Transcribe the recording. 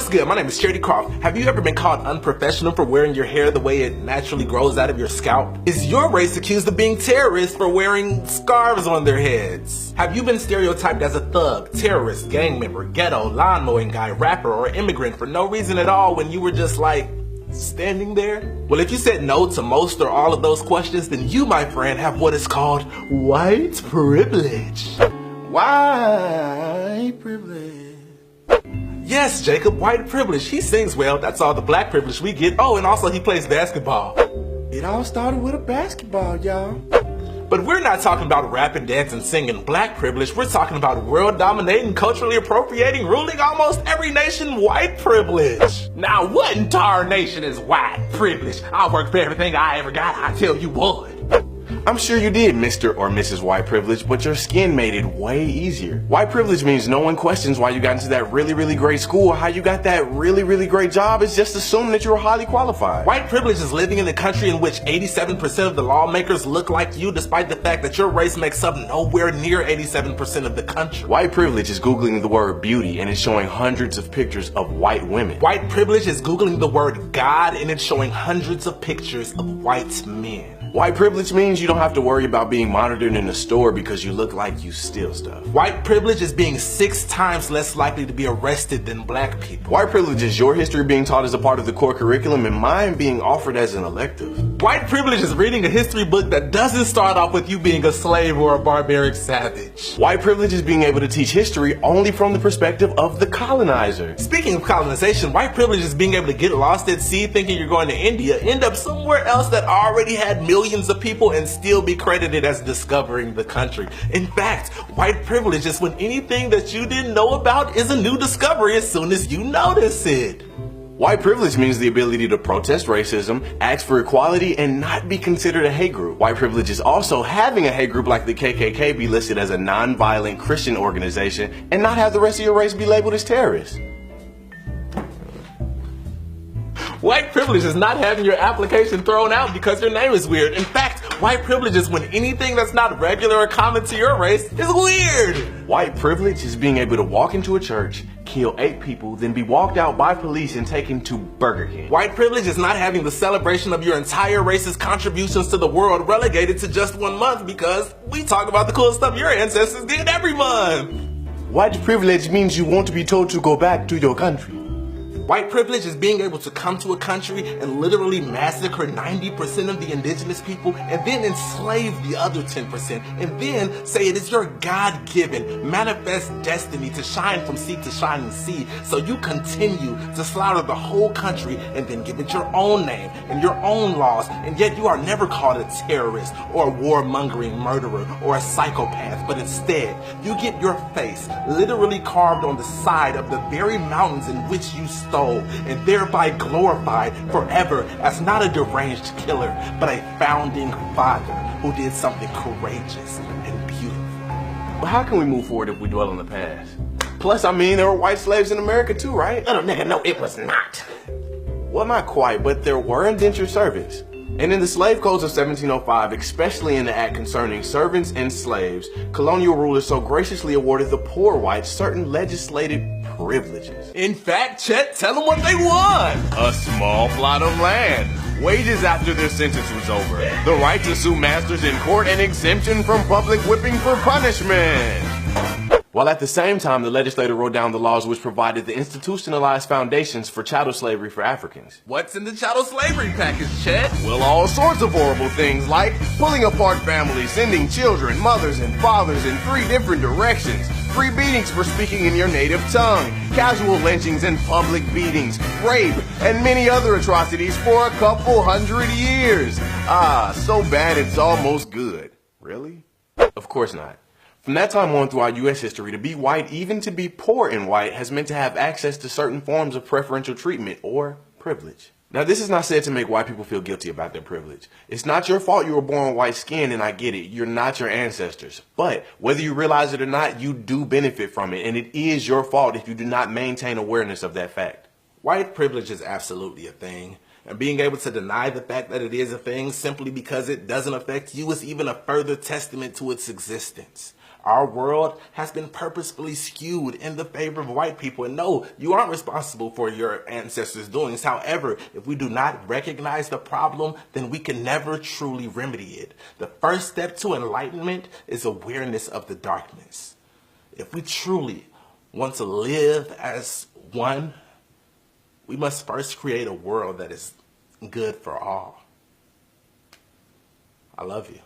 What's good? My name is Charity Croft. Have you ever been called unprofessional for wearing your hair the way it naturally grows out of your scalp? Is your race accused of being terrorists for wearing scarves on their heads? Have you been stereotyped as a thug, terrorist, gang member, ghetto, lawn mowing guy, rapper, or immigrant for no reason at all when you were just like, standing there? Well, if you said no to most or all of those questions, then you, my friend, have what is called white privilege. White privilege. Yes, Jacob, white privilege. He sings well. That's all the black privilege we get. Oh, and also he plays basketball. It all started with a basketball, y'all. But we're not talking about rapping, dancing, singing black privilege. We're talking about world-dominating, culturally appropriating, ruling almost every nation white privilege. Now, what in tar nation is white privilege? I'll work for everything I ever got. I tell you what. I'm sure you did, Mr. or Mrs. White Privilege, but your skin made it way easier. White privilege means no one questions why you got into that really great school or how you got that really great job. It's just assumed that you're highly qualified. White privilege is living in a country in which 87% of the lawmakers look like you, despite the fact that your race makes up nowhere near 87% of the country. White privilege is Googling the word beauty and it's showing hundreds of pictures of white women. White privilege is Googling the word God and it's showing hundreds of pictures of white men. White privilege means you don't have to worry about being monitored in a store because you look like you steal stuff. White privilege is being 6 times less likely to be arrested than black people. White privilege is your history being taught as a part of the core curriculum and mine being offered as an elective. White privilege is reading a history book that doesn't start off with you being a slave or a barbaric savage. White privilege is being able to teach history only from the perspective of the colonizer. Speaking of colonization, white privilege is being able to get lost at sea thinking you're going to India, end up somewhere else that already had millions of people and still be credited as discovering the country. In fact, white privilege is when anything that you didn't know about is a new discovery as soon as you notice it. White privilege means the ability to protest racism, ask for equality, and not be considered a hate group. White privilege is also having a hate group like the KKK be listed as a non-violent Christian organization and not have the rest of your race be labeled as terrorists. White privilege is not having your application thrown out because your name is weird. In fact, white privilege is when anything that's not regular or common to your race is weird. White privilege is being able to walk into a church, kill 8 people, then be walked out by police and taken to Burger King. White privilege is not having the celebration of your entire race's contributions to the world relegated to just 1 month because we talk about the cool stuff your ancestors did every month. White privilege means you want to be told to go back to your country. White privilege is being able to come to a country and literally massacre 90% of the indigenous people and then enslave the other 10% and then say it is your God-given manifest destiny to shine from sea to shining sea. So you continue to slaughter the whole country and then give it your own name and your own laws, and yet you are never called a terrorist or a warmongering murderer or a psychopath, but instead you get your face literally carved on the side of the very mountains in which you stole, and thereby glorified forever as not a deranged killer, but a founding father who did something courageous and beautiful. But how can we move forward if we dwell on the past? Plus, I mean, there were white slaves in America too, right? Oh, nigga, no, it was not. Well, not quite, but there were indentured servants. And in the slave codes of 1705, especially in the act concerning servants and slaves, colonial rulers so graciously awarded the poor whites certain legislated privileges. In fact, Chet, tell them what they won. A small plot of land, wages after their sentence was over, the right to sue masters in court, and exemption from public whipping for punishment. While at the same time, the legislator wrote down the laws which provided the institutionalized foundations for chattel slavery for Africans. What's in the chattel slavery package, Chet? Well, all sorts of horrible things like pulling apart families, sending children, mothers, and fathers in 3 different directions, free beatings for speaking in your native tongue, casual lynchings and public beatings, rape, and many other atrocities for a couple hundred years. Ah, so bad it's almost good. Really? Of course not. From that time on throughout U.S. history, to be white, even to be poor and white, has meant to have access to certain forms of preferential treatment or privilege. Now, this is not said to make white people feel guilty about their privilege. It's not your fault you were born white skinned, and I get it. You're not your ancestors. But whether you realize it or not, you do benefit from it, and it is your fault if you do not maintain awareness of that fact. White privilege is absolutely a thing. And being able to deny the fact that it is a thing simply because it doesn't affect you is even a further testament to its existence. Our world has been purposefully skewed in the favor of white people. And no, you aren't responsible for your ancestors' doings. However, if we do not recognize the problem, then we can never truly remedy it. The first step to enlightenment is awareness of the darkness. If we truly want to live as one, we must first create a world that is good for all. I love you.